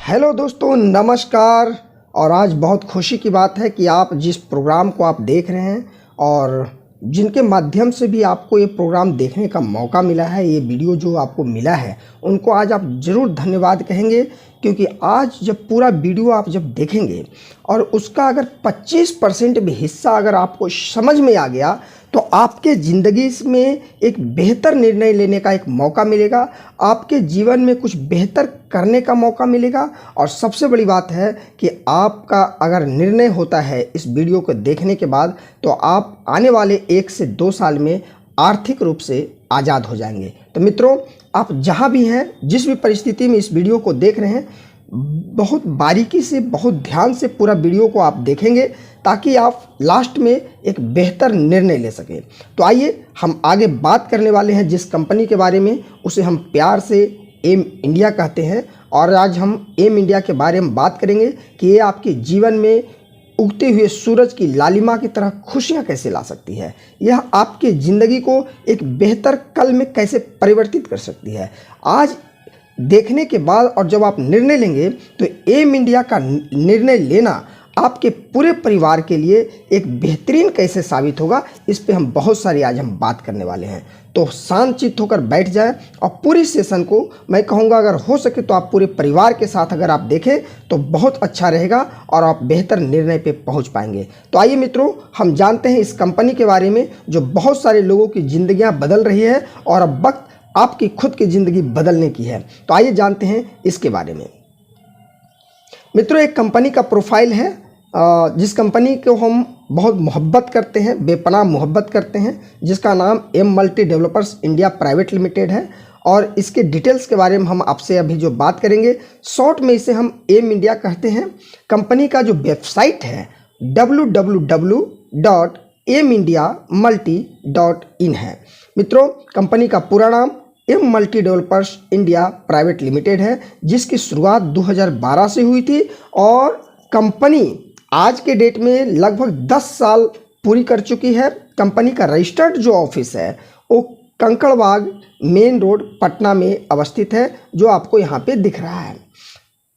Hello दोस्तों, नमस्कार। और आज बहुत खुशी की बात है कि आप जिस प्रोग्राम को आप देख रहे हैं और जिनके माध्यम से भी आपको ये प्रोग्राम देखने का मौका मिला है, ये वीडियो जो आपको मिला है, उनको आज आप ज़रूर धन्यवाद कहेंगे। क्योंकि आज जब पूरा वीडियो आप जब देखेंगे और उसका अगर 25% भी हिस्सा अगर आपको समझ में आ गया तो आपके ज़िंदगी में एक बेहतर निर्णय लेने का एक मौका मिलेगा, आपके जीवन में कुछ बेहतर करने का मौका मिलेगा। और सबसे बड़ी बात है कि आपका अगर निर्णय होता है इस वीडियो को देखने के बाद, तो आप आने वाले 1 से 2 साल में आर्थिक रूप से आज़ाद हो जाएंगे। तो मित्रों, आप जहाँ भी हैं, जिस भी परिस्थिति में इस वीडियो को देख रहे हैं, बहुत बारीकी से, बहुत ध्यान से पूरा वीडियो को आप देखेंगे ताकि आप लास्ट में एक बेहतर निर्णय ले सकें। तो आइए हम आगे बात करने वाले हैं जिस कंपनी के बारे में, उसे हम प्यार से एम इंडिया कहते हैं। और आज हम एम इंडिया के बारे में बात करेंगे कि ये आपके जीवन में उगते हुए सूरज की लालिमा की तरह खुशियां कैसे ला सकती है, यह आपके ज़िंदगी को एक बेहतर कल में कैसे परिवर्तित कर सकती है। आज देखने के बाद और जब आप निर्णय लेंगे तो एम इंडिया का निर्णय लेना आपके पूरे परिवार के लिए एक बेहतरीन कैसे साबित होगा, इस पे हम बहुत सारी आज हम बात करने वाले हैं। तो शांतचित्त होकर बैठ जाएं और पूरी सेशन को मैं कहूँगा अगर हो सके तो आप पूरे परिवार के साथ अगर आप देखें तो बहुत अच्छा रहेगा और आप बेहतर निर्णय पे पहुंच पाएंगे। तो आइए मित्रों, हम जानते हैं इस कंपनी के बारे में जो बहुत सारे लोगों की ज़िंदगियाँ बदल रही है और अब वक्त आपकी खुद की ज़िंदगी बदलने की है। तो आइए जानते हैं इसके बारे में। मित्रों, एक कंपनी का प्रोफाइल है जिस कंपनी को हम बहुत मोहब्बत करते हैं, बेपनाह मोहब्बत करते हैं, जिसका नाम M multi developers India private limited है। और इसके डिटेल्स के बारे में हम आपसे अभी जो बात करेंगे, शॉर्ट में इसे हम एम इंडिया कहते हैं। कंपनी का जो वेबसाइट है www.amindiamulti.in है। मित्रों, कंपनी का पूरा नाम M multi developers India private limited है, जिसकी शुरुआत 2012 से हुई थी और कंपनी आज के डेट में लगभग 10 साल पूरी कर चुकी है। कंपनी का रजिस्टर्ड जो ऑफिस है वो कंकड़बाग मेन रोड पटना में अवस्थित है, जो आपको यहाँ पे दिख रहा है।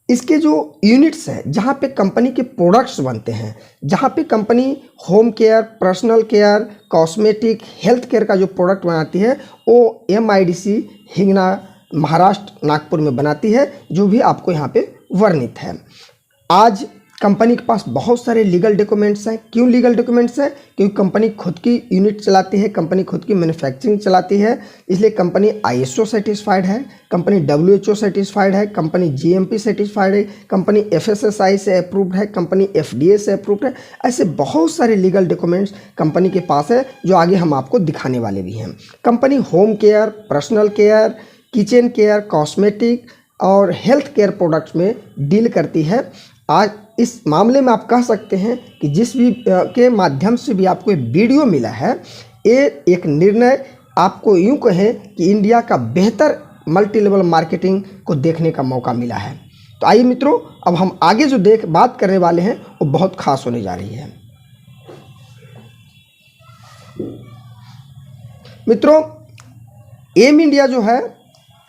इसके जो यूनिट्स हैं जहाँ पे कंपनी के प्रोडक्ट्स बनते हैं, जहाँ पे company home care, personal care, cosmetic, health care का जो प्रोडक्ट बनाती है, वो MIDC हिंगना महाराष्ट्र नागपुर में बनाती है, जो भी आपको यहाँ पे वर्णित है। आज कंपनी के पास बहुत सारे लीगल डॉक्यूमेंट्स हैं। क्यों लीगल डॉक्यूमेंट्स हैं? क्योंकि कंपनी खुद की यूनिट चलाती है, कंपनी खुद की मैन्युफैक्चरिंग चलाती है, इसलिए कंपनी ISO सर्टिफाइड है, कंपनी WHO सर्टिफाइड है, कंपनी GMP सर्टिफाइड है, कंपनी FSSAI से अप्रूव्ड है, कंपनी FDA से अप्रूव्ड है। ऐसे बहुत सारे लीगल डॉक्यूमेंट्स कंपनी के पास है, जो आगे हम आपको दिखाने वाले भी हैं। Company home care, personal care, kitchen care, cosmetic और हेल्थ केयर प्रोडक्ट्स में डील करती है। आज इस मामले में आप कह सकते हैं कि जिस भी के माध्यम से भी आपको ये वीडियो मिला है, ये एक निर्णय आपको यूँ कहें कि इंडिया का बेहतर मल्टी लेवल मार्केटिंग को देखने का मौका मिला है। तो आइए मित्रों, अब हम आगे जो बात करने वाले हैं वो बहुत खास होने जा रही है। मित्रों, एम इंडिया जो है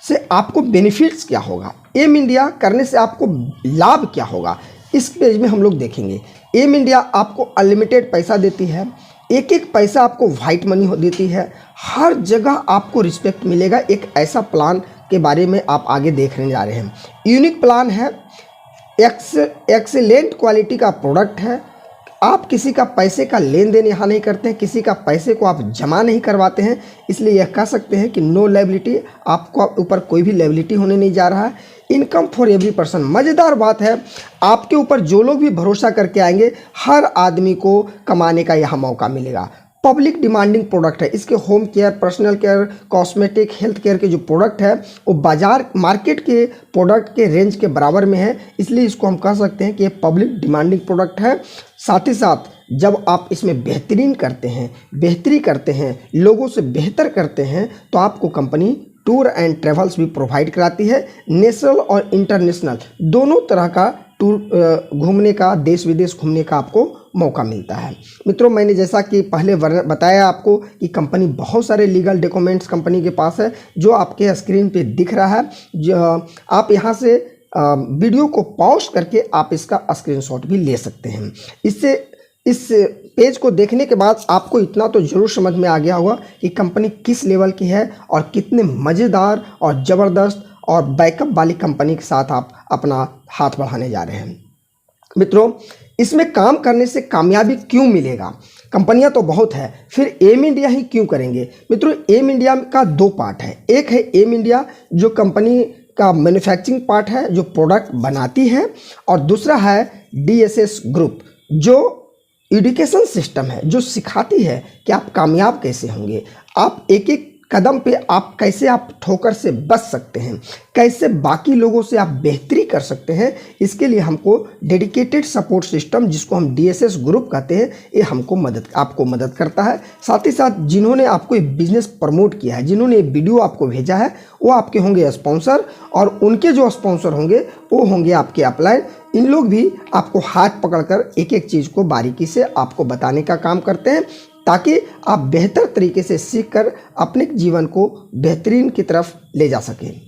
से आपको बेनिफिट्स क्या होगा, एम इंडिया करने से आपको लाभ क्या होगा, इस पेज में हम लोग देखेंगे। एम इंडिया आपको अनलिमिटेड पैसा देती है, एक एक पैसा आपको वाइट मनी देती है, हर जगह आपको रिस्पेक्ट मिलेगा। एक ऐसा प्लान के बारे में आप आगे देखने जा रहे हैं। यूनिक प्लान है, एक्सेलेंट क्वालिटी का प्रोडक्ट है। आप किसी का पैसे का लेन देन यहाँ नहीं करते हैं, किसी का पैसे को आप जमा नहीं करवाते हैं, इसलिए यह कह सकते हैं कि नो लायबिलिटी, आपको ऊपर कोई भी लायबिलिटी होने नहीं जा रहा है। इनकम फॉर एवरी पर्सन, मज़ेदार बात है, आपके ऊपर जो लोग भी भरोसा करके आएंगे, हर आदमी को कमाने का यहाँ मौका मिलेगा। पब्लिक डिमांडिंग प्रोडक्ट है। इसके home care, personal care, cosmetic, health care के जो प्रोडक्ट है वो बाजार मार्केट के प्रोडक्ट के रेंज के बराबर में है, इसलिए इसको हम कह सकते हैं कि ये पब्लिक डिमांडिंग प्रोडक्ट है। साथ ही साथ जब आप इसमें बेहतरीन करते हैं, बेहतरी करते हैं, लोगों से बेहतर करते हैं, तो आपको कंपनी टूर एंड ट्रेवल्स भी प्रोवाइड कराती है। नेशनल और इंटरनेशनल दोनों तरह का टूर घूमने का, देश विदेश घूमने का आपको मौका मिलता है। मित्रों, मैंने जैसा कि पहले बताया आपको कि कंपनी बहुत सारे लीगल डॉक्यूमेंट्स कंपनी के पास है, जो आपके स्क्रीन पे दिख रहा है। जो आप यहाँ से वीडियो को पॉज करके आप इसका स्क्रीनशॉट भी ले सकते हैं। इससे इस पेज को देखने के बाद आपको इतना तो ज़रूर समझ में आ गया होगा कि कंपनी किस लेवल की है और कितने मज़ेदार और ज़बरदस्त और बैकअप वाली कंपनी के साथ आप अपना हाथ बढ़ाने जा रहे हैं। मित्रों, इसमें काम करने से कामयाबी क्यों मिलेगा? कंपनियां तो बहुत है, फिर एम इंडिया ही क्यों करेंगे? मित्रों, एम इंडिया का दो पार्ट है। एक है एम इंडिया जो कंपनी का मैन्युफैक्चरिंग पार्ट है, जो प्रोडक्ट बनाती है, और दूसरा है डीएसएस ग्रुप जो एजुकेशन सिस्टम है, जो सिखाती है कि आप कामयाब कैसे होंगे, आप एक एक कदम पे आप कैसे आप ठोकर से बच सकते हैं, कैसे बाकी लोगों से आप बेहतरी कर सकते हैं। इसके लिए हमको डेडिकेटेड सपोर्ट सिस्टम, जिसको हम डीएसएस ग्रुप कहते हैं, ये आपको मदद करता है। साथ ही साथ जिन्होंने आपको ये बिजनेस प्रमोट किया है, जिन्होंने ये वीडियो आपको भेजा है, वो आपके होंगे स्पॉन्सर, और उनके जो स्पॉन्सर होंगे वो होंगे आपके अपलाइन। इन लोग भी आपको हाथ पकड़कर एक एक चीज़ को बारीकी से आपको बताने का काम करते हैं, ताकि आप बेहतर तरीके से सीखकर अपने जीवन को बेहतरीन की तरफ ले जा सकें।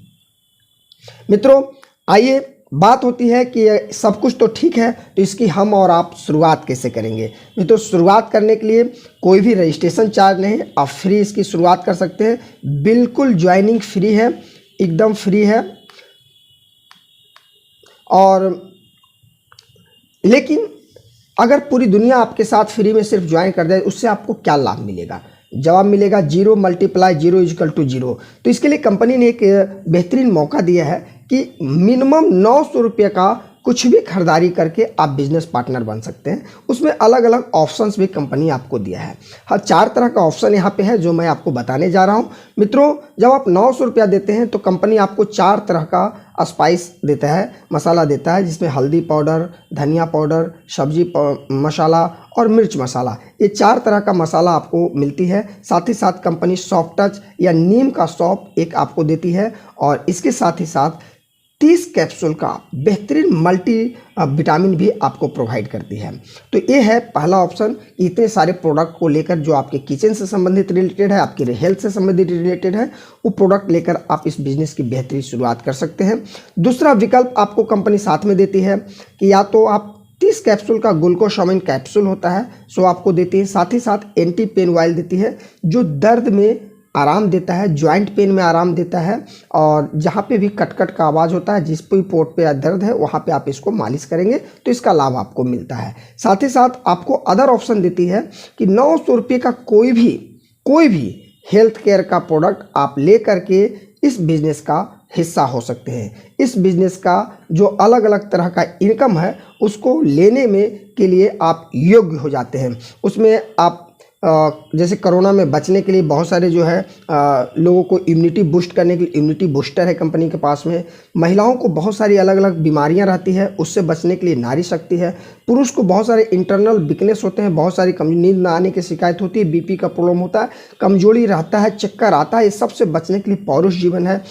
मित्रों, आइए बात होती है कि सब कुछ तो ठीक है, तो इसकी हम और आप शुरुआत कैसे करेंगे? मित्रों, शुरुआत करने के लिए कोई भी रजिस्ट्रेशन चार्ज नहीं, आप फ्री इसकी शुरुआत कर सकते हैं। बिल्कुल ज्वाइनिंग फ्री है, एकदम फ्री है। और लेकिन अगर पूरी दुनिया आपके साथ फ्री में सिर्फ ज्वाइन कर दे, उससे आपको क्या लाभ मिलेगा? जवाब मिलेगा 0 × 0 = 0। तो इसके लिए कंपनी ने एक बेहतरीन मौका दिया है कि मिनिमम 900 रुपये का कुछ भी खरीदारी करके आप बिजनेस पार्टनर बन सकते हैं। उसमें अलग अलग ऑप्शंस भी कंपनी आपको दिया है। हर 4 तरह का ऑप्शन यहाँ पे है जो मैं आपको बताने जा रहा हूँ। मित्रों, जब आप 900 रुपया देते हैं तो कंपनी आपको 4 तरह का स्पाइस देता है, मसाला देता है, जिसमें हल्दी पाउडर, धनिया पाउडर, सब्जी मसाला और मिर्च मसाला, ये 4 तरह का मसाला आपको मिलती है। साथ ही साथ कंपनी सॉफ्ट टच या नीम का सॉप एक आपको देती है, और इसके साथ ही साथ 30 कैप्सूल का बेहतरीन मल्टी विटामिन भी आपको प्रोवाइड करती है। तो ये है पहला ऑप्शन, इतने सारे प्रोडक्ट को लेकर जो आपके किचन से संबंधित रिलेटेड है, आपकी हेल्थ से संबंधित रिलेटेड है, वो प्रोडक्ट लेकर आप इस बिजनेस की बेहतरीन शुरुआत कर सकते हैं। दूसरा विकल्प आपको कंपनी साथ में देती है कि या तो आप 30 कैप्सूल का ग्लूकोसामाइन कैप्सूल होता है, सो आपको देती है। साथ ही साथ एंटी पेन ऑयल देती है, जो दर्द में आराम देता है, जॉइंट पेन में आराम देता है, और जहाँ पे भी कट का आवाज़ होता है, जिस भी पोर्ट पे दर्द है, वहाँ पे आप इसको मालिश करेंगे तो इसका लाभ आपको मिलता है। साथ ही साथ आपको अदर ऑप्शन देती है कि 900 रुपये का कोई भी हेल्थ केयर का प्रोडक्ट आप ले करके इस बिज़नेस का हिस्सा हो सकते हैं। इस बिज़नेस का जो अलग अलग तरह का इनकम है, उसको लेने में के लिए आप योग्य हो जाते हैं। उसमें आप जैसे कोरोना में बचने के लिए बहुत सारे जो है लोगों को इम्यूनिटी बूस्ट करने के लिए इम्यूनिटी बूस्टर है कंपनी के पास में। महिलाओं को बहुत सारी अलग अलग बीमारियां रहती है, उससे बचने के लिए नारी शक्ति है। पुरुष को बहुत सारे इंटरनल वीकनेस होते हैं, बहुत सारी नींद ना आने की शिकायत होती है, बीपी का प्रॉब्लम होता है, कमजोरी रहता है, चक्कर आता है, ये सबसे बचने के लिए पौरुष जीवन है।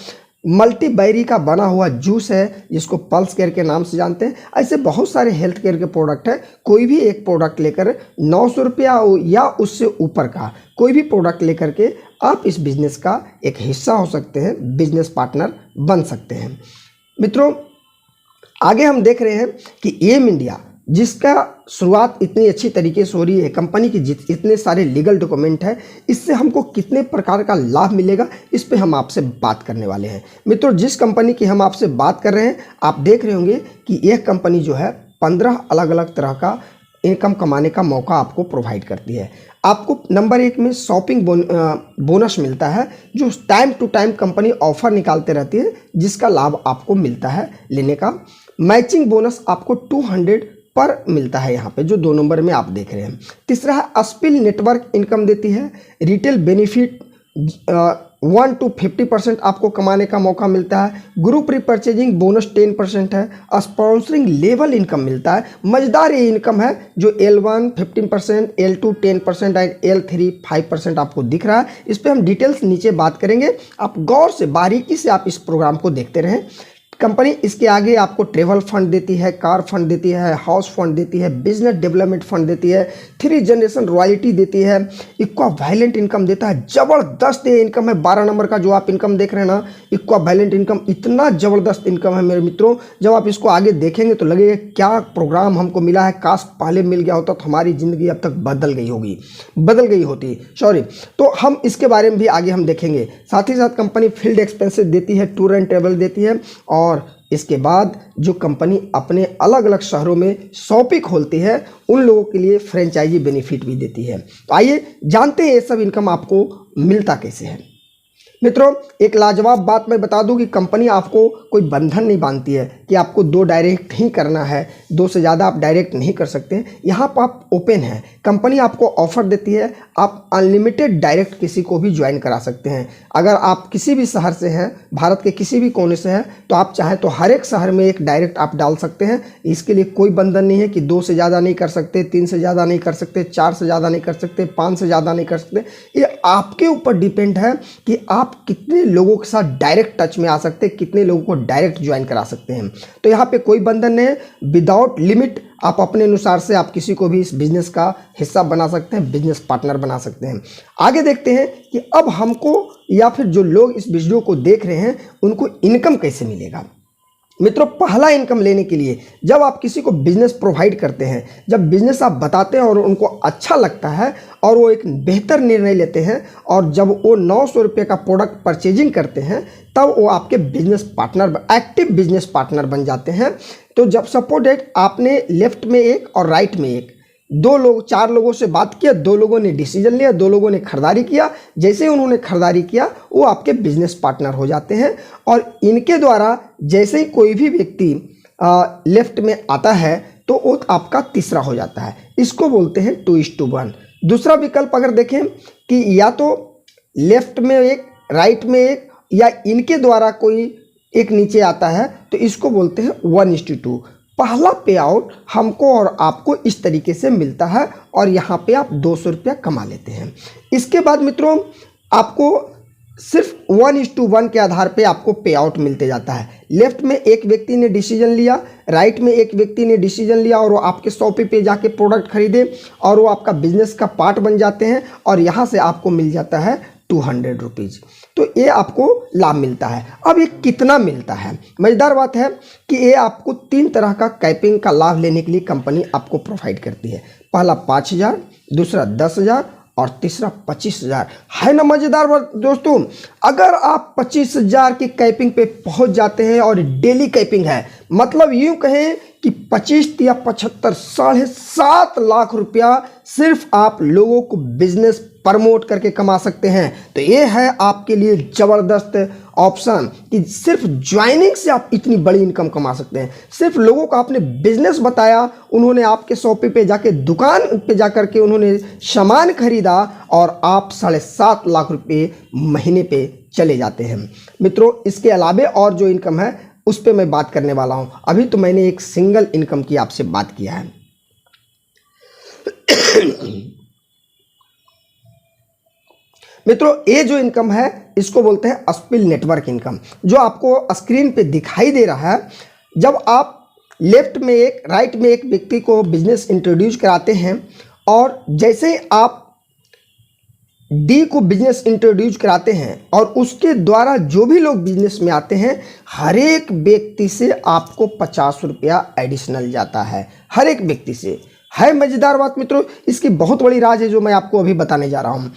मल्टी बैरी का बना हुआ जूस है, जिसको पल्स केयर के नाम से जानते हैं। ऐसे बहुत सारे हेल्थ केयर के प्रोडक्ट हैं। कोई भी एक प्रोडक्ट लेकर 900 रुपया या उससे ऊपर का कोई भी प्रोडक्ट लेकर के आप इस बिज़नेस का एक हिस्सा हो सकते हैं, बिजनेस पार्टनर बन सकते हैं। मित्रों, आगे हम देख रहे हैं कि एम इंडिया, जिसका शुरुआत इतनी अच्छी तरीके से हो रही है, कंपनी की इतने सारे लीगल डॉक्यूमेंट है, इससे हमको कितने प्रकार का लाभ मिलेगा, इस पे हम आपसे बात करने वाले हैं। मित्रों, जिस कंपनी की हम आपसे बात कर रहे हैं, आप देख रहे होंगे कि यह कंपनी जो है 15 अलग अलग तरह का इनकम कमाने का मौका आपको प्रोवाइड करती है। आपको नंबर 1 में शॉपिंग बोनस मिलता है, जो time to time company offer निकालते रहती है, जिसका लाभ आपको मिलता है लेने का। मैचिंग बोनस आपको 200 पर मिलता है, यहाँ पे जो 2 नंबर में आप देख रहे हैं। तीसरा है स्पिल नेटवर्क इनकम देती है। रिटेल बेनिफिट 1 to 50% आपको कमाने का मौका मिलता है। ग्रुप रिपर्चेजिंग बोनस 10% है। स्पॉन्सरिंग लेवल इनकम मिलता है। मज़ेदार ये इनकम है, जो L1 15%, L2 10% और L3 5% आपको दिख रहा है। इस पर हम डिटेल्स नीचे बात करेंगे, आप गौर से बारीकी से आप इस प्रोग्राम को देखते रहें। कंपनी इसके आगे आपको ट्रेवल फंड देती है, कार फंड देती है, हाउस फंड देती है, बिजनेस डेवलपमेंट फंड देती है, 3 जनरेशन रॉयल्टी देती है, इक्वा वायलेंट इनकम देता है। ज़बरदस्त ये इनकम है। 12 नंबर का जो आप इनकम देख रहे हैं ना, इक्वा वायलेंट इनकम, इतना ज़बरदस्त इनकम है मेरे मित्रों। जब आप इसको आगे देखेंगे तो लगेगा क्या प्रोग्राम हमको मिला है, काश पहले मिल गया होता तो हमारी ज़िंदगी अब तक बदल गई होती, सॉरी। तो हम इसके बारे में भी आगे हम देखेंगे। साथ ही साथ कंपनी फील्ड एक्सपेंसेस देती है, टूर एंड ट्रेवल देती है, और इसके बाद जो कंपनी अपने अलग अलग शहरों में शॉपी खोलती है उन लोगों के लिए फ्रेंचाइजी बेनिफिट भी देती है। तो आइए जानते हैं ये सब इनकम आपको मिलता कैसे है। मित्रों, एक लाजवाब बात मैं बता दूं कि कंपनी आपको कोई बंधन नहीं बांधती है कि आपको 2 डायरेक्ट ही करना है, 2 से ज़्यादा आप डायरेक्ट नहीं कर सकते। यहाँ पर आप ओपन हैं। कंपनी आपको ऑफर देती है, आप अनलिमिटेड डायरेक्ट किसी को भी ज्वाइन करा सकते हैं। अगर आप किसी भी शहर से हैं, भारत के किसी भी कोने से हैं, तो आप चाहें तो हर एक शहर में एक डायरेक्ट आप डाल सकते हैं। इसके लिए कोई बंधन नहीं है कि 2 से ज़्यादा नहीं कर सकते, 3 से ज़्यादा नहीं कर सकते, 4 से ज़्यादा नहीं कर सकते, 5 से ज़्यादा नहीं कर सकते। ये आपके ऊपर डिपेंड है कि आप कितने लोगों के साथ डायरेक्ट टच में आ सकते हैं, कितने लोगों को डायरेक्ट ज्वाइन करा सकते हैं। तो यहाँ पे कोई बंधन नहीं है, विदाउट लिमिट आप अपने अनुसार से आप किसी को भी इस बिजनेस का हिस्सा बना सकते हैं, बिजनेस पार्टनर बना सकते हैं। आगे देखते हैं कि अब हमको या फिर जो लोग इस वीडियो को देख रहे हैं उनको इनकम कैसे मिलेगा। मित्रों, पहला इनकम लेने के लिए जब आप किसी को बिजनेस प्रोवाइड करते हैं, जब बिजनेस आप बताते हैं और उनको अच्छा लगता है और वो एक बेहतर निर्णय लेते हैं, और जब वो 900 रुपये का प्रोडक्ट परचेजिंग करते हैं, तब वो आपके business partner, active business partner बन जाते हैं। तो जब सपोज आपने लेफ्ट में एक और राइट में एक, 2 लोग 4 लोगों से बात किया, 2 लोगों ने डिसीजन लिया, 2 लोगों ने खरीदारी किया। जैसे ही उन्होंने खरीदारी किया वो आपके बिजनेस पार्टनर हो जाते हैं, और इनके द्वारा जैसे ही कोई भी व्यक्ति लेफ्ट में आता है तो वो आपका तीसरा हो जाता है। इसको बोलते हैं 2:1। दूसरा विकल्प अगर देखें कि या तो लेफ्ट में एक, राइट में एक, या इनके द्वारा कोई एक नीचे आता है, तो इसको बोलते हैं 1:2। पहला पे आउट हमको और आपको इस तरीके से मिलता है, और यहाँ पे आप 200 रुपया कमा लेते हैं। इसके बाद मित्रों, आपको सिर्फ 1:1 के आधार पे आपको पे आउट मिलते जाता है। लेफ्ट में एक व्यक्ति ने डिसीजन लिया, राइट में एक व्यक्ति ने डिसीजन लिया, और वो आपके शॉपी पे जाके प्रोडक्ट खरीदे और वो आपका बिजनेस का पार्ट बन जाते हैं, और यहाँ से आपको मिल जाता है 200 रुपीज़। तो ये आपको लाभ मिलता है। अब ये कितना मिलता है? मज़ेदार बात है कि ये आपको 3 तरह का कैपिंग का लाभ लेने के लिए कंपनी आपको प्रोवाइड करती है। पहला 5000, दूसरा 10,000 और तीसरा 25,000। है ना मज़ेदार बात दोस्तों? अगर आप 25,000 की कैपिंग पे पहुंच जाते हैं और डेली कैपिंग है, मतलब यूँ कहें कि 25 या 75, 7.5 लाख रुपया सिर्फ आप लोगों को बिजनेस प्रमोट करके कमा सकते हैं। तो ये है आपके लिए ज़बरदस्त ऑप्शन कि सिर्फ ज्वाइनिंग से आप इतनी बड़ी इनकम कमा सकते हैं। सिर्फ लोगों को आपने बिजनेस बताया, उन्होंने आपके शॉपी पे जाके, दुकान पे जाकर के उन्होंने सामान खरीदा, और आप 7.5 लाख रुपये महीने पे चले जाते हैं। मित्रों, इसके अलावा और जो इनकम है उस पर मैं बात करने वाला हूं। अभी तो मैंने एक सिंगल इनकम की आपसे बात किया है। मित्रों, ये जो इनकम है इसको बोलते हैं स्पिल नेटवर्क इनकम, जो आपको स्क्रीन पे दिखाई दे रहा है। जब आप लेफ्ट में एक, राइट में एक व्यक्ति को बिजनेस इंट्रोड्यूस कराते हैं, और जैसे ही आप डी को बिजनेस इंट्रोड्यूस कराते हैं और उसके द्वारा जो भी लोग बिजनेस में आते हैं, हर एक व्यक्ति से आपको 50 रुपया एडिशनल जाता है, हर एक व्यक्ति से। है मज़ेदार बात मित्रों? इसकी बहुत बड़ी राज है जो मैं आपको अभी बताने जा रहा हूँ।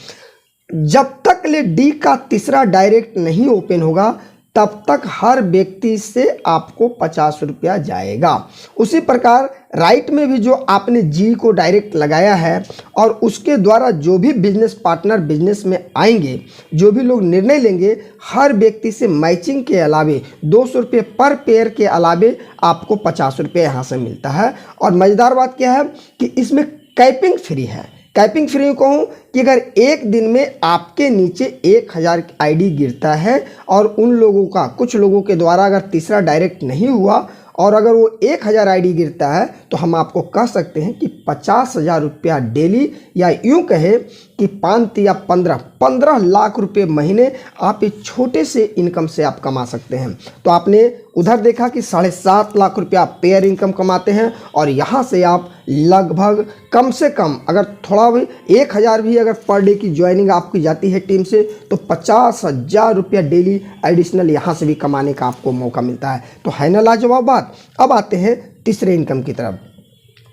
जब तक ले डी का तीसरा डायरेक्ट नहीं ओपन होगा, तब तक हर व्यक्ति से आपको 50 रुपया जाएगा। उसी प्रकार राइट में भी जो आपने जी को डायरेक्ट लगाया है, और उसके द्वारा जो भी बिजनेस पार्टनर बिजनेस में आएंगे, जो भी लोग निर्णय लेंगे, हर व्यक्ति से मैचिंग के अलावे 200 रुपये पर पेयर के अलावे आपको 50 रुपये यहाँ से मिलता है। और मज़ेदार बात क्या है कि इसमें कैपिंग फ्री है। कैपिंग फ्री कहूँ कि अगर एक दिन में आपके नीचे 1000 आईडी गिरता है, और उन लोगों का, कुछ लोगों के द्वारा अगर तीसरा डायरेक्ट नहीं हुआ, और अगर वो 1000 आईडी गिरता है, तो हम आपको कह सकते हैं कि 50,000 रुपया डेली, या यूँ कहे कि 5 या 15 लाख रुपए महीने आप एक छोटे से इनकम से आप कमा सकते हैं। तो आपने उधर देखा कि 7.5 लाख रुपया आप पेयर इनकम कमाते हैं, और यहाँ से आप लगभग कम से कम अगर थोड़ा भी 1,000 भी अगर पर डे की ज्वाइनिंग आपकी जाती है टीम से, तो 50,000 रुपया डेली एडिशनल यहाँ से भी कमाने का आपको मौका मिलता है। तो है ना लाजवाब बात। अब आते हैं तीसरे इनकम की तरफ।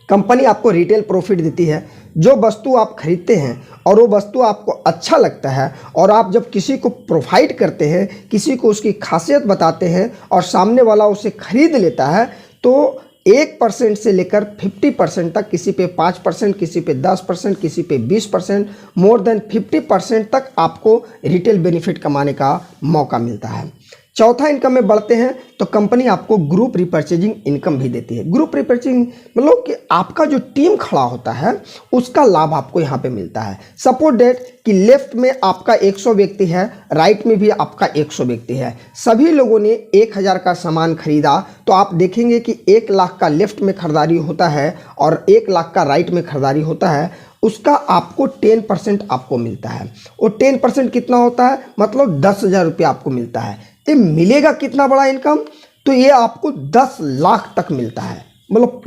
कंपनी आपको रिटेल प्रॉफिट देती है। जो वस्तु आप खरीदते हैं और वो वस्तु आपको अच्छा लगता है, और आप जब किसी को प्रोवाइड करते हैं, किसी को उसकी खासियत बताते हैं और सामने वाला उसे खरीद लेता है, तो 1% से लेकर 50% तक, किसी पे 5%, किसी पे 10%, किसी पे 20%, मोर देन 50% तक आपको रिटेल बेनिफिट कमाने का मौका मिलता है। चौथा इनकम में बढ़ते हैं तो कंपनी आपको ग्रुप रिपर्चेजिंग इनकम भी देती है। ग्रुप रिपर्चेजिंग मतलब कि आपका जो टीम खड़ा होता है उसका लाभ आपको यहाँ पे मिलता है। सपोज डेट कि लेफ्ट में आपका 100 व्यक्ति है, राइट में भी आपका 100 व्यक्ति है, सभी लोगों ने 1,000 का सामान खरीदा, तो आप देखेंगे कि 1 लाख का लेफ्ट में खरीदारी होता है और 1 लाख का राइट में खरीदारी होता है, उसका आपको 10% आपको मिलता है। और 10% कितना होता है, मतलब 10,000 रुपया आपको मिलता है। ये मिलेगा कितना बड़ा इनकम, तो ये आपको 10 लाख तक मिलता है। मतलब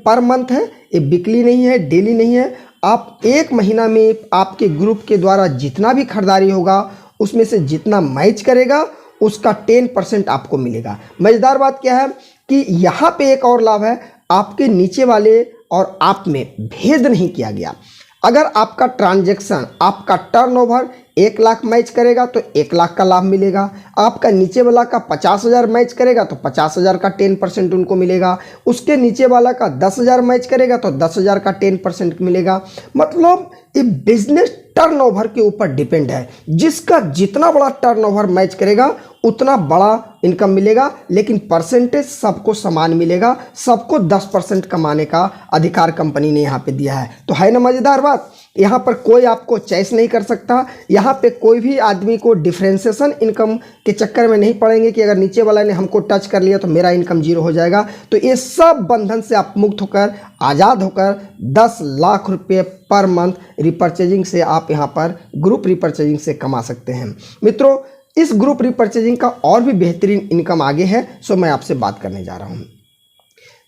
पर मंथ है, ये वीकली नहीं है, डेली नहीं है। आप 1 महीना में आपके ग्रुप के द्वारा जितना भी खरीदारी होगा उसमें से जितना मैच करेगा उसका 10% आपको मिलेगा। मज़ेदार बात क्या है कि यहाँ पे एक और लाभ है, आपके नीचे वाले और आप में भेद नहीं किया गया। अगर आपका ट्रांजैक्शन, आपका टर्नओवर 1 लाख मैच करेगा तो 1 लाख का लाभ मिलेगा। आपका नीचे वाला का 50,000 मैच करेगा तो 50,000 का 10% उनको मिलेगा। उसके नीचे वाला का 10,000 मैच करेगा तो 10,000 का 10% मिलेगा। मतलब ये बिजनेस टर्नओवर के ऊपर डिपेंड है। जिसका जितना बड़ा टर्नओवर मैच करेगा उतना बड़ा इनकम मिलेगा, लेकिन परसेंटेज सबको समान मिलेगा। सबको 10% कमाने का अधिकार कंपनी ने यहाँ पे दिया है। तो है ना मज़ेदार बात। यहाँ पर कोई आपको चॉइस नहीं कर सकता। यहाँ पे कोई भी आदमी को डिफ्रेंसिएशन इनकम के चक्कर में नहीं पड़ेंगे कि अगर नीचे वाला ने हमको टच कर लिया तो मेरा इनकम 0 हो जाएगा। तो ये सब बंधन से आप मुक्त होकर, आज़ाद होकर 10 लाख रुपये पर मंथ रिपर्चेजिंग से आप यहाँ पर ग्रुप रिपर्चेजिंग से कमा सकते हैं। मित्रों, इस ग्रुप रिपर्चेजिंग का और भी बेहतरीन इनकम आगे है, सो मैं आपसे बात करने जा रहा हूँ।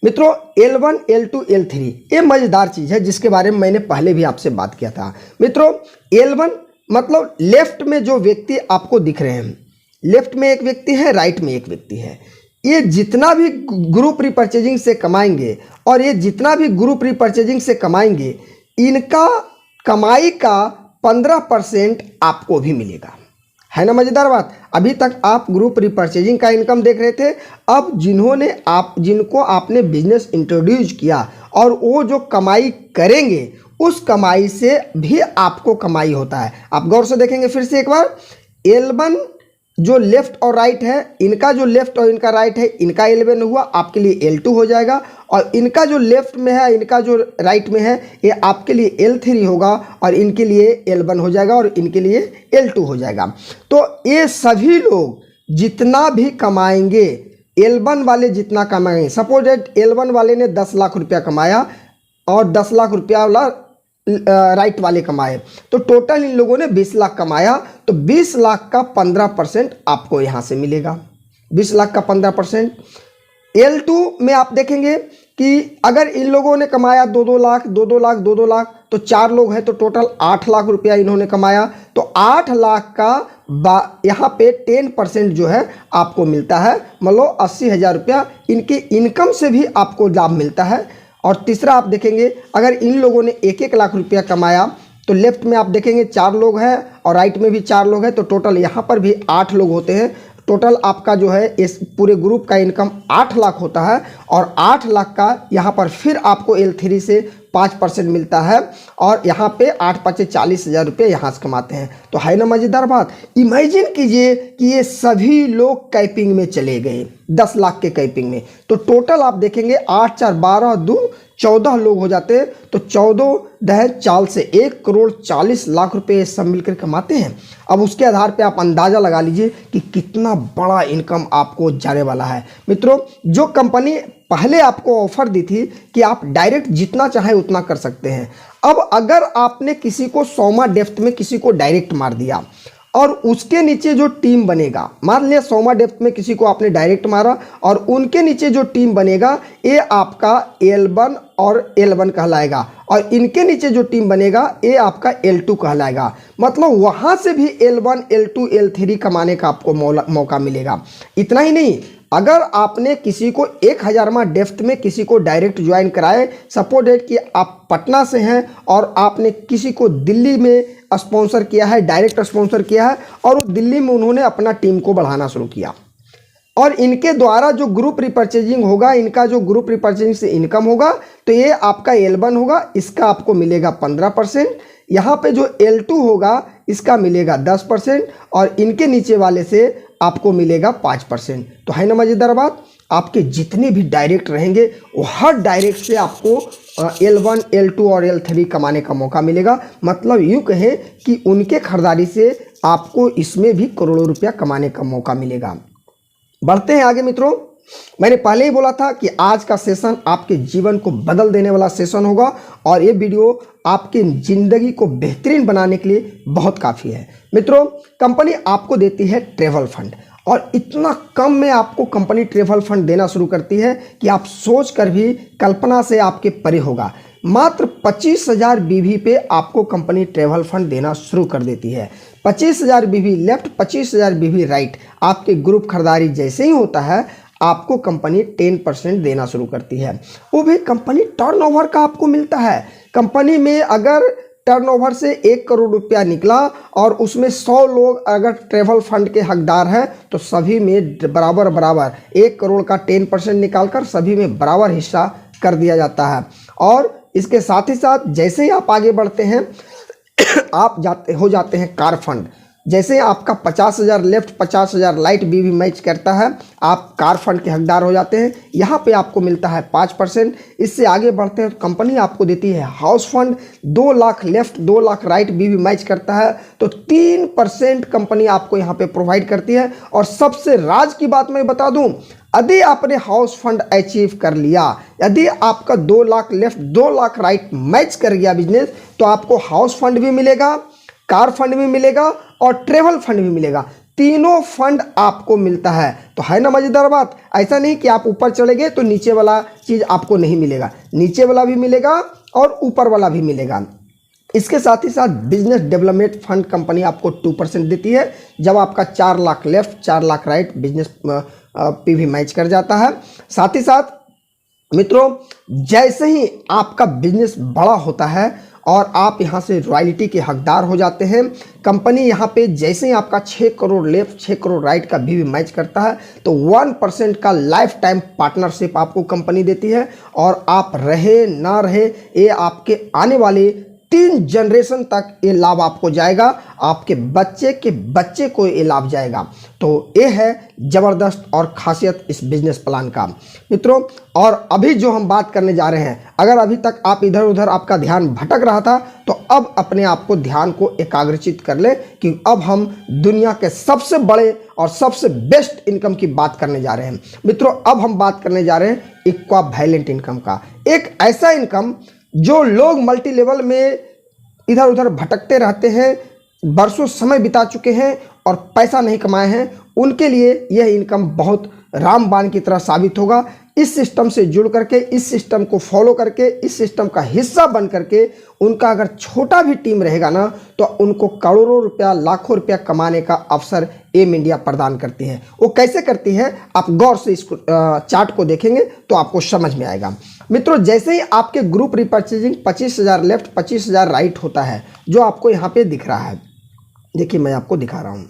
मित्रों, L1, L2, L3 ये मज़ेदार चीज़ है जिसके बारे में मैंने पहले भी आपसे बात किया था। मित्रों, L1 मतलब लेफ्ट में जो व्यक्ति आपको दिख रहे हैं, लेफ्ट में एक व्यक्ति है, राइट में एक व्यक्ति है। ये जितना भी ग्रुप रिपर्चेजिंग से कमाएंगे और ये जितना भी ग्रुप रिपर्चेजिंग से कमाएंगे, इनका कमाई का 15% आपको भी मिलेगा। है ना मज़ेदार बात। अभी तक आप ग्रुप रिपर्चेजिंग का इनकम देख रहे थे, अब जिनको आपने बिजनेस इंट्रोड्यूस किया और वो जो कमाई करेंगे उस कमाई से भी आपको कमाई होता है। आप गौर से देखेंगे फिर से एक बार, L1 जो लेफ्ट और राइट है, इनका जो लेफ्ट और इनका राइट है, इनका L1 हुआ, आपके लिए L2 हो जाएगा। और इनका जो लेफ्ट में है, इनका जो राइट में है, ये आपके लिए L3 होगा और इनके लिए L1 हो जाएगा और इनके लिए L2 हो जाएगा। तो ये सभी लोग जितना भी कमाएंगे, L1 वाले जितना कमाएंगे, सपोज दैट L1 वाले ने 10 लाख रुपया कमाया और 10 लाख रुपया वाला राइट वाले कमाए, तो टोटल इन लोगों ने 20 लाख कमाया, तो 20 लाख का 15% आपको यहाँ से मिलेगा। 20 लाख का 15%। L2 में आप देखेंगे कि अगर इन लोगों ने कमाया 2-2 लाख, 2-2 लाख, 2-2 लाख, तो 4 लोग हैं तो टोटल 8 लाख रुपया इन्होंने कमाया। तो 8 लाख का यहाँ पे 10% जो है आपको मिलता है, मतलब 80,000 रुपया इनके इनकम से भी आपको लाभ मिलता है। और तीसरा आप देखेंगे, अगर इन लोगों ने 1-1 लाख रुपया कमाया, तो लेफ्ट में आप देखेंगे 4 लोग हैं और राइट में भी 4 लोग हैं, तो टोटल यहाँ पर भी 8 लोग होते हैं। टोटल आपका जो है इस पूरे ग्रुप का इनकम 8 लाख होता है और 8 लाख का यहाँ पर फिर आपको L3 से 5% मिलता है और यहाँ पे 8-5 40,000 रुपये यहाँ से कमाते हैं। तो है ना मज़ेदार बात। इमेजिन कीजिए कि ये सभी लोग कैपिंग में चले गए, 10 लाख के कैपिंग में, तो टोटल आप देखेंगे 8 4 12 2 14 लोग हो जाते हैं। तो 14 दहेज चाल से 1,40,00,000 रुपये सब मिलकर कमाते हैं। अब उसके आधार पे आप अंदाज़ा लगा लीजिए कि कितना बड़ा इनकम आपको जाने वाला है। मित्रों, जो कंपनी पहले आपको ऑफर दी थी कि आप डायरेक्ट जितना चाहे उतना कर सकते हैं, अब अगर आपने किसी को 100वां डेप्थ में किसी को डायरेक्ट मार दिया और उसके नीचे जो टीम बनेगा, मान लिया 100वां डेप्थ में किसी को आपने डायरेक्ट मारा और उनके नीचे जो टीम बनेगा ये आपका L1 और L1 कहलाएगा और इनके नीचे जो टीम बनेगा ये आपका L2 कहलाएगा। मतलब वहाँ से भी L1, L2, L3 कमाने का आपको मौका मिलेगा। इतना ही नहीं, अगर आपने किसी को 1000वां डेप्थ में किसी को डायरेक्ट ज्वाइन कराए, सपोज डेट कि आप पटना से हैं और आपने किसी को दिल्ली में स्पॉन्सर किया है, डायरेक्ट स्पॉन्सर किया है और वो दिल्ली में उन्होंने अपना टीम को बढ़ाना शुरू किया और इनके द्वारा जो ग्रुप रिपर्चेजिंग होगा, इनका जो ग्रुप रिपर्चेजिंग से इनकम होगा तो ये आपका L1 होगा, इसका आपको मिलेगा 15%। यहाँ पे जो L2 होगा इसका मिलेगा 10% और इनके नीचे वाले से आपको मिलेगा 5%। तो है ना मज़ेदार बात। आपके जितने भी डायरेक्ट रहेंगे वो हर डायरेक्ट से आपको L1, L2 और L3 कमाने का मौका मिलेगा। मतलब यूँ कहें कि उनके खरीदारी से आपको इसमें भी करोड़ों रुपया कमाने का मौका मिलेगा। बढ़ते हैं आगे मित्रों। मैंने पहले ही बोला था कि आज का सेशन आपके जीवन को बदल देने वाला सेशन होगा और ये वीडियो आपकी ज़िंदगी को बेहतरीन बनाने के लिए बहुत काफ़ी है। मित्रों, कंपनी आपको देती है ट्रैवल फंड और इतना कम में आपको कंपनी ट्रैवल फंड देना शुरू करती है कि आप सोच कर भी कल्पना से आपके परे होगा। मात्र 25,000 BV पे आपको कंपनी ट्रैवल फंड देना शुरू कर देती है। 25,000 BV लेफ्ट, 25,000 BV राइट। आपके ग्रुप खरीदारी जैसे ही होता है आपको कंपनी 10% देना शुरू करती है। वो भी कंपनी टर्नओवर का आपको मिलता है। कंपनी में अगर टर्नओवर से 1 करोड़ रुपया निकला और उसमें 100 लोग अगर ट्रैवल फंड के हकदार हैं तो सभी में बराबर बराबर 1 करोड़ का 10% निकालकर सभी में बराबर हिस्सा कर दिया जाता है। और इसके साथ ही साथ जैसे ही आप आगे बढ़ते हैं आप हो जाते हैं कार फंड। जैसे आपका 50,000 लेफ्ट, 50,000 लाइट BV मैच करता है, आप कार फंड के हकदार हो जाते हैं। यहाँ पे आपको मिलता है 5%। इससे आगे बढ़ते हैं तो कंपनी आपको देती है house fund. 2 lakh left, 2 lakh right BV match करता है तो 3% कंपनी आपको यहाँ पे प्रोवाइड करती है। और सबसे राज की बात मैं बता दूँ, यदि आपने हाउस फंड अचीव कर लिया, यदि आपका 2 lakh left, 2 lakh right match कर गया बिजनेस, तो आपको हाउस फंड भी मिलेगा, कार फंड भी मिलेगा और ट्रेवल फंड भी मिलेगा। तीनों फंड आपको मिलता है। तो है ना मज़ेदार बात। ऐसा नहीं कि आप ऊपर चले गए तो नीचे वाला चीज़ आपको नहीं मिलेगा, नीचे वाला भी मिलेगा और ऊपर वाला भी मिलेगा। इसके साथ ही साथ बिजनेस डेवलपमेंट फंड कंपनी आपको 2% देती है जब आपका 4 lakh left, 4 lakh right business PV match कर जाता है। साथ ही साथ मित्रों, जैसे ही आपका बिजनेस बड़ा होता है और आप यहां से रॉयल्टी के हकदार हो जाते हैं, कंपनी यहां पे जैसे ही आपका 6 करोड़ लेफ्ट, 6 करोड़ राइट का BV मैच करता है तो 1% का लाइफ टाइम पार्टनरशिप आपको कंपनी देती है। और आप रहे ना रहे, ये आपके आने वाले 3 जनरेशन तक ये लाभ आपको जाएगा, आपके बच्चे के बच्चे को ये लाभ जाएगा। तो ये है ज़बरदस्त और खासियत इस बिजनेस प्लान का मित्रों। और अभी जो हम बात करने जा रहे हैं, अगर अभी तक आप इधर उधर आपका ध्यान भटक रहा था तो अब अपने आप को ध्यान को एकाग्रचित कर ले कि अब हम दुनिया के सबसे बड़े और सबसे बेस्ट इनकम की बात करने जा रहे हैं मित्रों। अब हम बात करने जा रहे हैं इक्विवेलेंट इनकम का। एक ऐसा इनकम जो लोग मल्टी लेवल में इधर उधर भटकते रहते हैं, बरसों समय बिता चुके हैं और पैसा नहीं कमाए हैं, उनके लिए यह इनकम बहुत रामबाण की तरह साबित होगा। इस सिस्टम से जुड़ करके, इस सिस्टम को फॉलो करके, इस सिस्टम का हिस्सा बन करके उनका अगर छोटा भी टीम रहेगा ना तो उनको करोड़ों रुपया, लाखों रुपया कमाने का अवसर एम इंडिया प्रदान करती है। वो कैसे करती है आप गौर से इस चार्ट को देखेंगे तो आपको समझ में आएगा मित्रों। जैसे ही आपके ग्रुप रिपर्चेजिंग 25,000 लेफ्ट, 25,000 राइट होता है, जो आपको यहाँ पे दिख रहा है, देखिए मैं आपको दिखा रहा हूँ,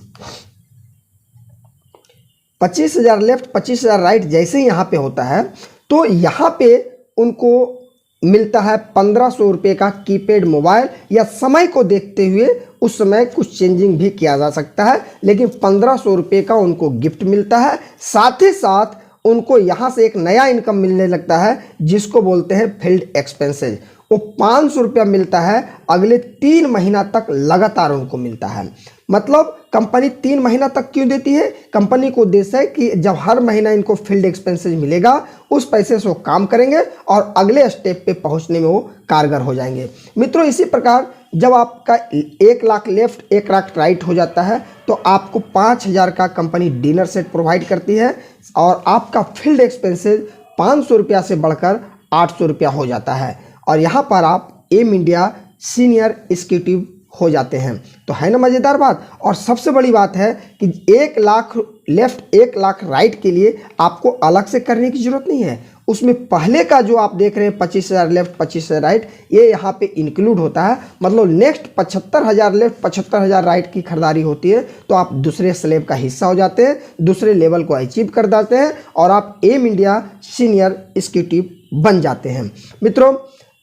25,000 लेफ्ट, 25,000 राइट जैसे ही यहाँ पे होता है तो यहाँ पे उनको मिलता है 1,500 रुपये का कीपैड मोबाइल, या समय को देखते हुए उस समय कुछ चेंजिंग भी किया जा सकता है, लेकिन 1,500 रुपये का उनको गिफ्ट मिलता है। साथ ही साथ उनको यहाँ से एक नया इनकम मिलने लगता है जिसको बोलते हैं फील्ड एक्सपेंसेज। वो 500 रुपया मिलता है, अगले 3 महीना तक लगातार उनको मिलता है। मतलब कंपनी 3 महीना तक क्यों देती है? कंपनी को उद्देश्य है कि जब हर महीना इनको फील्ड एक्सपेंसेस मिलेगा, उस पैसे से वो काम करेंगे और अगले स्टेप पे पहुंचने में वो कारगर हो जाएंगे। मित्रों, इसी प्रकार जब आपका 1 लाख लेफ्ट 1 लाख राइट हो जाता है तो आपको 5000 का कंपनी डिनर सेट प्रोवाइड करती है और आपका फील्ड एक्सपेंसेस 500 रुपया से बढ़कर 800 रुपया हो जाता है और यहाँ पर आप एम इंडिया सीनियर एग्जीक्यूटिव हो जाते हैं। तो है ना मज़ेदार बात। और सबसे बड़ी बात है कि 1 लाख लेफ्ट 1 लाख राइट के लिए आपको अलग से करने की ज़रूरत नहीं है। उसमें पहले का जो आप देख रहे हैं 25,000 लेफ्ट 25,000 राइट, ये यहाँ पे इंक्लूड होता है। मतलब नेक्स्ट 75,000 लेफ्ट 75,000 राइट की खरीदारी होती है तो आप दूसरे स्लैब का हिस्सा हो जाते हैं, दूसरे लेवल को अचीव कर देते हैं और आप एम इंडिया सीनियर एग्जीक्यूटिव बन जाते हैं। मित्रों,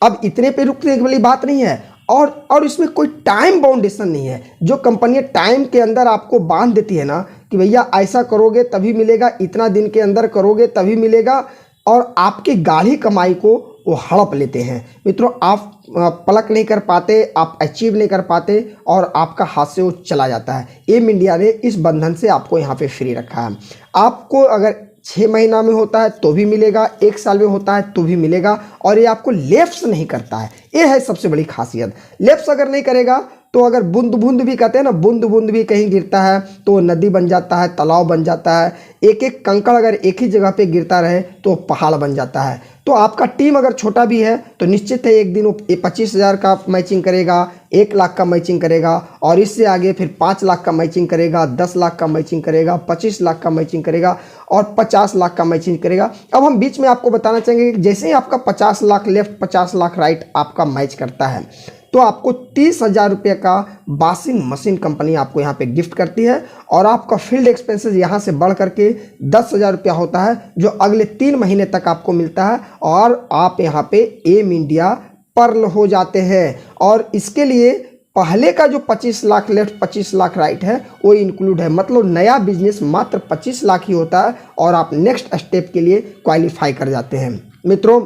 अब इतने पे रुकने वाली बात नहीं है और इसमें कोई टाइम बाउंडेशन नहीं है। जो कंपनियां टाइम के अंदर आपको बांध देती है ना कि भैया ऐसा करोगे तभी मिलेगा, इतना दिन के अंदर करोगे तभी मिलेगा, और आपकी गाढ़ी कमाई को वो हड़प लेते हैं। मित्रों, आप पलक नहीं कर पाते, आप अचीव नहीं कर पाते और आपका हाथ से वो चला जाता है। एम इंडिया ने इस बंधन से आपको यहाँ पे फ्री रखा है। आपको अगर 6 महीना में होता है तो भी मिलेगा, 1 साल में होता है तो भी मिलेगा और ये आपको लेफ्स नहीं करता है। ये है सबसे बड़ी खासियत। लेफ्स अगर नहीं करेगा तो अगर बूंद बूंद भी कहते हैं ना, बूंद बूंद भी कहीं गिरता है तो नदी बन जाता है, तालाब बन जाता है। एक एक कंकड़ अगर एक ही जगह पे गिरता रहे तो पहाड़ बन जाता है। तो आपका टीम अगर छोटा भी है तो निश्चित है एक दिन वो 25,000 का मैचिंग करेगा, 1 लाख का मैचिंग करेगा और इससे आगे फिर 5 लाख का मैचिंग करेगा, 10 लाख का मैचिंग करेगा, 25 लाख का मैचिंग करेगा और 50 लाख का मैचिंग करेगा। अब हम बीच में आपको बताना चाहेंगे कि जैसे ही आपका 50 लाख लेफ्ट 50 लाख राइट आपका मैच करता है तो आपको 30,000 रुपये का वॉशिंग मशीन कंपनी आपको यहाँ पे गिफ्ट करती है और आपका फील्ड एक्सपेंसेस यहाँ से बढ़ करके 10,000 रुपया होता है जो अगले 3 महीने तक आपको मिलता है और आप यहाँ पे एम इंडिया पर्ल हो जाते हैं। और इसके लिए पहले का जो 25 लाख लेफ्ट 25 लाख राइट है वो इंक्लूड है। मतलब नया बिजनेस मात्र 25 लाख ही होता है और आप नेक्स्ट स्टेप के लिए क्वालिफाई कर जाते हैं। मित्रों,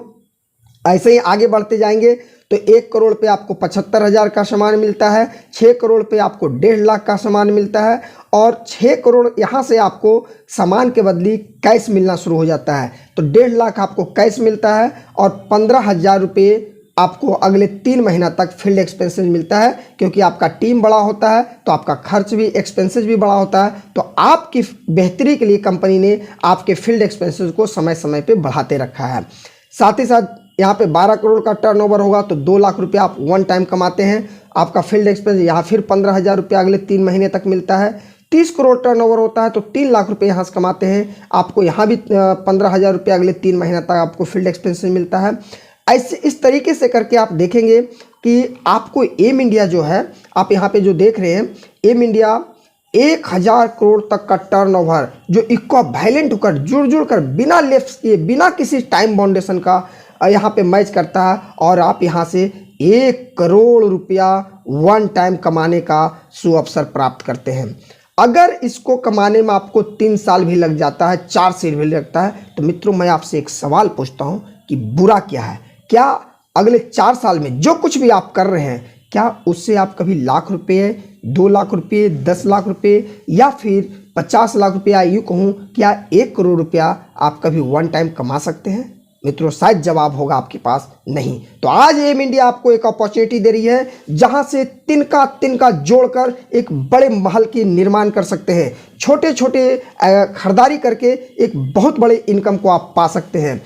ऐसे ही आगे बढ़ते जाएंगे तो 1 करोड़ पे आपको 75,000 का सामान मिलता है, 6 करोड़ पे आपको 1.5 लाख का सामान मिलता है और 6 करोड़ यहाँ से आपको सामान के बदले कैश मिलना शुरू हो जाता है। तो 1.5 लाख आपको कैश मिलता है और 15,000 रुपये आपको अगले 3 महीना तक फील्ड एक्सपेंसेस मिलता है। क्योंकि आपका टीम बड़ा होता है तो आपका खर्च भी एक्सपेंसेस भी बड़ा होता है। तो आपकी बेहतरी के लिए कंपनी ने आपके फील्ड एक्सपेंसेस को समय समय पे बढ़ाते रखा है। साथ ही साथ यहाँ पे 12 करोड़ का टर्नओवर होगा तो 2 लाख रुपया आप वन टाइम कमाते हैं। आपका फील्ड एक्सपेंस यहाँ फिर 15,000 रुपया अगले 3 महीने तक मिलता है। 30 करोड़ टर्नओवर होता है तो 3 लाख रुपए यहाँ से कमाते हैं। आपको यहाँ भी 15,000 रुपया अगले 3 महीने तक आपको फील्ड एक्सपेंसेस मिलता है। ऐसे इस तरीके से करके आप देखेंगे कि आपको एम इंडिया जो है, आप यहाँ पे जो देख रहे हैं एम इंडिया 1,000 करोड़ तक का टर्नओवर जो इक्विवेलेंट होकर जुड़ कर बिना लेफ्ट किए बिना किसी टाइम बाउंडेशन का यहाँ पे मैच करता है और आप यहाँ से 1 करोड़ रुपया वन टाइम कमाने का सुअवसर प्राप्त करते हैं। अगर इसको कमाने में आपको 3 साल भी लग जाता है, 4 साल भी लगता है, तो मित्रों मैं आपसे एक सवाल पूछता हूँ कि बुरा क्या है? क्या अगले 4 साल में जो कुछ भी आप कर रहे हैं क्या उससे आप कभी लाख रुपये, 2 लाख रुपये, 10 लाख रुपये या फिर 50 लाख रुपया, यूँ कहूँ क्या 1 करोड़ रुपया आप कभी वन टाइम कमा सकते हैं? मित्रों शायद जवाब होगा आपके पास नहीं। तो आज एम इंडिया आपको एक अपॉर्चुनिटी दे रही है जहां से तिनका तिनका जोड़कर एक बड़े महल की निर्माण कर सकते हैं। छोटे छोटे खरीदारी करके एक बहुत बड़े इनकम को आप पा सकते हैं।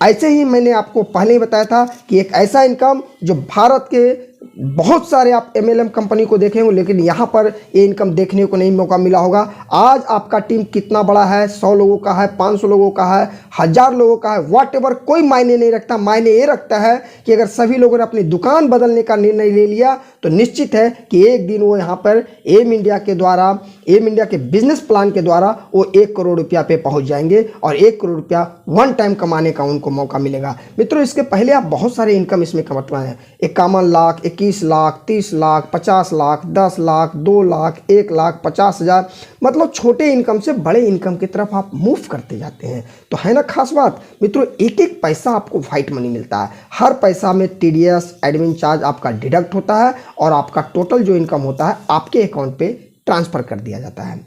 ऐसे ही मैंने आपको पहले ही बताया था कि एक ऐसा इनकम जो भारत के बहुत सारे आप एमएलएम कंपनी को देखे होंगे लेकिन यहाँ पर ये इनकम देखने को नहीं मौका मिला होगा। आज आपका टीम कितना बड़ा है, 100 लोगों का है, 500 लोगों का है, 1000 लोगों का है, व्हाटएवर, कोई मायने नहीं रखता। मायने ये रखता है कि अगर सभी लोगों ने अपनी दुकान बदलने का निर्णय ले लिया तो निश्चित है कि एक दिन वो यहाँ पर एम इंडिया के द्वारा, एम इंडिया के बिजनेस प्लान के द्वारा वो 1 करोड़ रुपया पे पहुँच जाएंगे और 1 करोड़ रुपया वन टाइम कमाने का उनको मौका मिलेगा। मित्रों इसके पहले आप बहुत सारे इनकम इसमें कमाते हैं, 51 लाख, 21 लाख, 30 लाख, 50 लाख, 10 लाख, 2 लाख, 1 लाख, 50,000, मतलब छोटे इनकम से बड़े इनकम की तरफ आप मूव करते जाते हैं। तो है ना खास बात मित्रों, एक एक पैसा आपको व्हाइट मनी मिलता है। हर पैसा में TDS एडमिन चार्ज आपका डिडक्ट होता है और आपका टोटल जो इनकम होता है आपके अकाउंट पे ट्रांसफ़र कर दिया जाता है।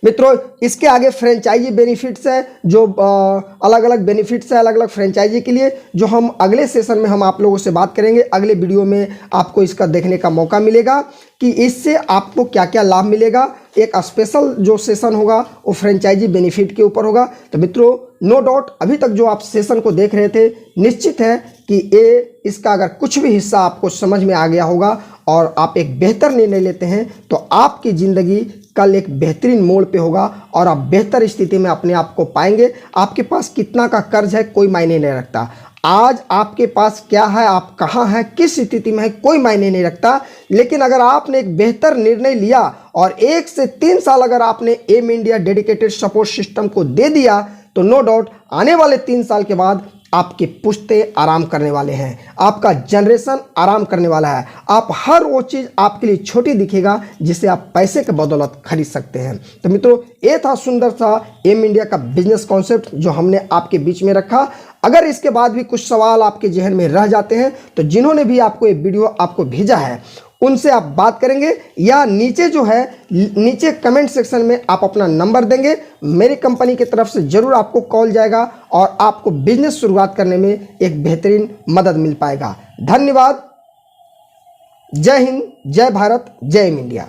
मित्रों इसके आगे फ्रेंचाइजी बेनिफिट्स है, जो अलग अलग बेनिफिट्स है अलग अलग फ्रेंचाइजी के लिए, जो हम अगले सेशन में हम आप लोगों से बात करेंगे। अगले वीडियो में आपको इसका देखने का मौका मिलेगा कि इससे आपको क्या क्या लाभ मिलेगा। एक स्पेशल जो सेशन होगा वो फ्रेंचाइजी बेनिफिट के ऊपर होगा। तो मित्रों नो डाउट अभी तक जो आप सेशन को देख रहे थे, निश्चित है कि इसका अगर कुछ भी हिस्सा आपको समझ में आ गया होगा और आप एक बेहतर निर्णय लेते हैं तो आपकी ज़िंदगी कल एक बेहतरीन मोड़ पे होगा और आप बेहतर स्थिति में अपने आप को पाएंगे। आपके पास कितना का कर्ज है कोई मायने नहीं रखता। आज आपके पास क्या है, आप कहाँ हैं, किस स्थिति में है, कोई मायने नहीं रखता। लेकिन अगर आपने एक बेहतर निर्णय लिया और 1 से 3 साल अगर आपने एम इंडिया डेडिकेटेड सपोर्ट सिस्टम को दे दिया तो नो डाउट आने वाले 3 साल के बाद आपकी पुश्ते आराम करने वाले हैं, आपका जनरेशन आराम करने वाला है। आप हर वो चीज़ आपके लिए छोटी दिखेगा जिसे आप पैसे के बदौलत खरीद सकते हैं। तो मित्रों ये था सुंदर सा एम इंडिया का बिजनेस कॉन्सेप्ट जो हमने आपके बीच में रखा। अगर इसके बाद भी कुछ सवाल आपके जहन में रह जाते हैं तो जिन्होंने भी आपको ये वीडियो आपको भेजा है उनसे आप बात करेंगे या नीचे जो है नीचे कमेंट सेक्शन में आप अपना नंबर देंगे, मेरी कंपनी की तरफ से ज़रूर आपको कॉल जाएगा और आपको बिजनेस शुरुआत करने में एक बेहतरीन मदद मिल पाएगा। धन्यवाद। जय हिंद, जय भारत, जय इंडिया।